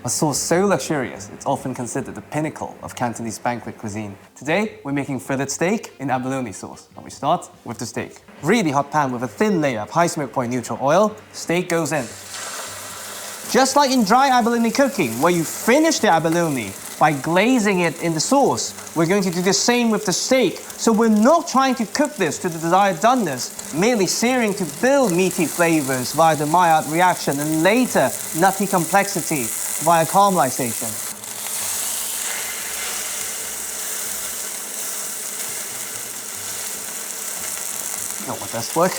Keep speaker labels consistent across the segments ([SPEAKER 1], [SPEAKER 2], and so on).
[SPEAKER 1] A sauce so luxurious, it's often considered the pinnacle of Cantonese banquet cuisine. Today, we're making fillet steak in abalone sauce. And we start with the steak. Really hot pan with a thin layer of high smoke point neutral oil. Steak goes in. Just like in dry abalone cooking, where you finish the abalone by glazing it in the sauce, we're going to do the same with the steak. So we're not trying to cook this to the desired doneness, merely searing to build meaty flavors via the Maillard reaction and later nutty complexity via caramelization. Not my best work.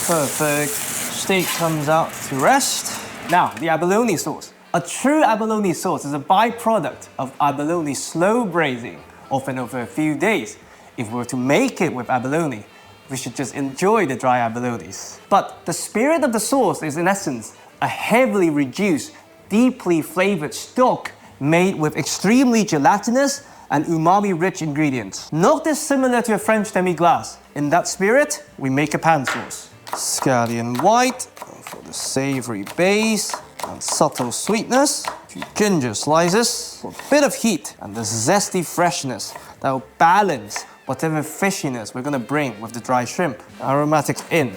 [SPEAKER 1] Perfect. Steak comes out to rest. Now, the abalone sauce. A true abalone sauce is a byproduct of abalone slow braising, often over a few days. If we were to make it with abalone, we should just enjoy the dry abalones. But the spirit of the sauce is in essence a heavily reduced, deeply flavored stock made with extremely gelatinous and umami-rich ingredients. Not dissimilar to a French demi-glace. In that spirit, we make a pan sauce. Scallion white for the savory base and subtle sweetness. A few ginger slices for a bit of heat and the zesty freshness that will balance whatever fishiness we're going to bring with the dry shrimp. Aromatics in.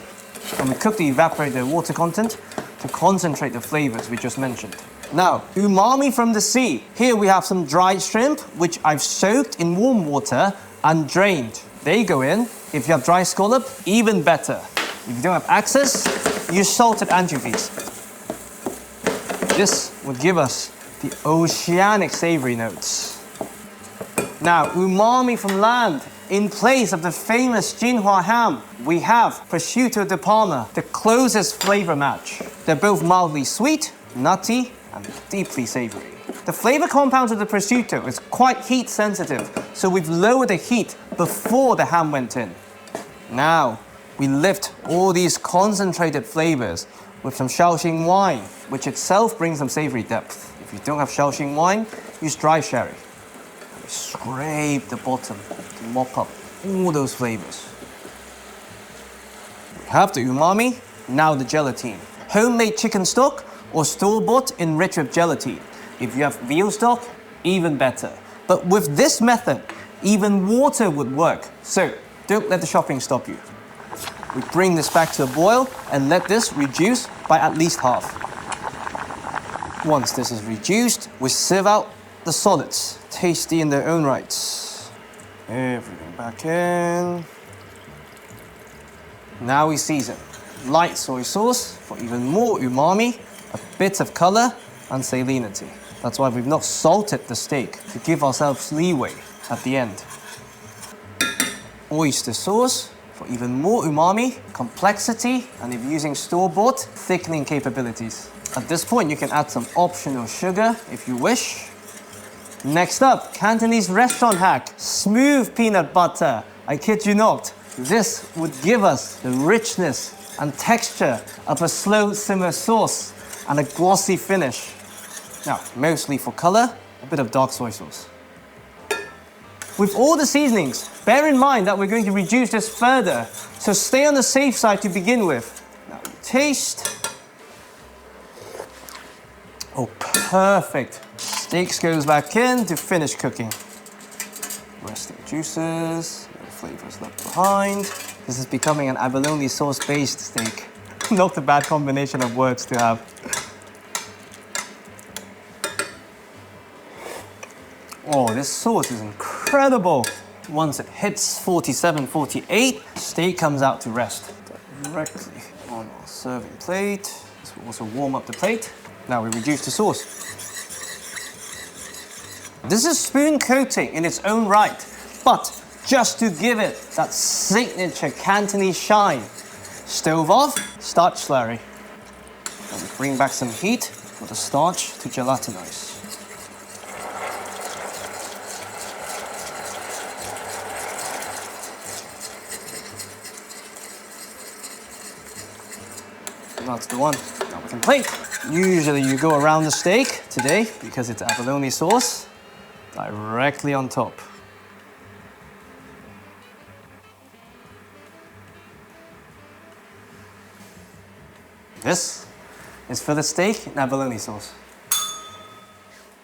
[SPEAKER 1] And we cook the evaporated water content to concentrate the flavors we just mentioned. Now, umami from the sea. Here we have some dried shrimp, which I've soaked in warm water and drained. They go in. If you have dry scallop, even better. If you don't have access, use salted anchovies. This would give us the oceanic savory notes. Now, umami from land. In place of the famous Jinhua ham, we have Prosciutto di Parma, the closest flavor match. They're both mildly sweet, nutty, and deeply savory. The flavor compounds of the prosciutto is quite heat sensitive, so we've lowered the heat before the ham went in. Now, we lift all these concentrated flavors with some Shaoxing wine, which itself brings some savory depth. If you don't have Shaoxing wine, use dry sherry. We scrape the bottom to mop up all those flavors. We have the umami, now the gelatine. Homemade chicken stock or store-bought enriched with gelatine. If you have veal stock, even better. But with this method, even water would work. So don't let the shopping stop you. We bring this back to a boil and let this reduce by at least half. Once this is reduced, we sieve out the solids, tasty in their own rights. Everything back in. Now we season. Light soy sauce for even more umami, a bit of color and salinity. That's why we've not salted the steak, to give ourselves leeway at the end. Oyster sauce for even more umami, complexity, and if using store-bought, thickening capabilities. At this point, you can add some optional sugar if you wish. Next up, Cantonese restaurant hack, smooth peanut butter. I kid you not, this would give us the richness and texture of a slow simmer sauce and a glossy finish. Now, mostly for color, a bit of dark soy sauce. With all the seasonings, bear in mind that we're going to reduce this further, so stay on the safe side to begin with. Now, taste. Oh, perfect. Steaks goes back in to finish cooking. Resting juices, no flavors left behind. This is becoming an abalone sauce-based steak. Not a bad combination of words to have. Oh, this sauce is incredible. Once it hits 47, 48, steak comes out to rest. Directly on our serving plate. This will also warm up the plate. Now we reduce the sauce. This is spoon coating in its own right, but just to give it that signature Cantonese shine. Stove off, starch slurry. And we bring back some heat for the starch to gelatinize. That's the one. Now we can plate. Usually you go around the steak. Today, because it's abalone sauce, directly on top. This is fillet steak in abalone sauce.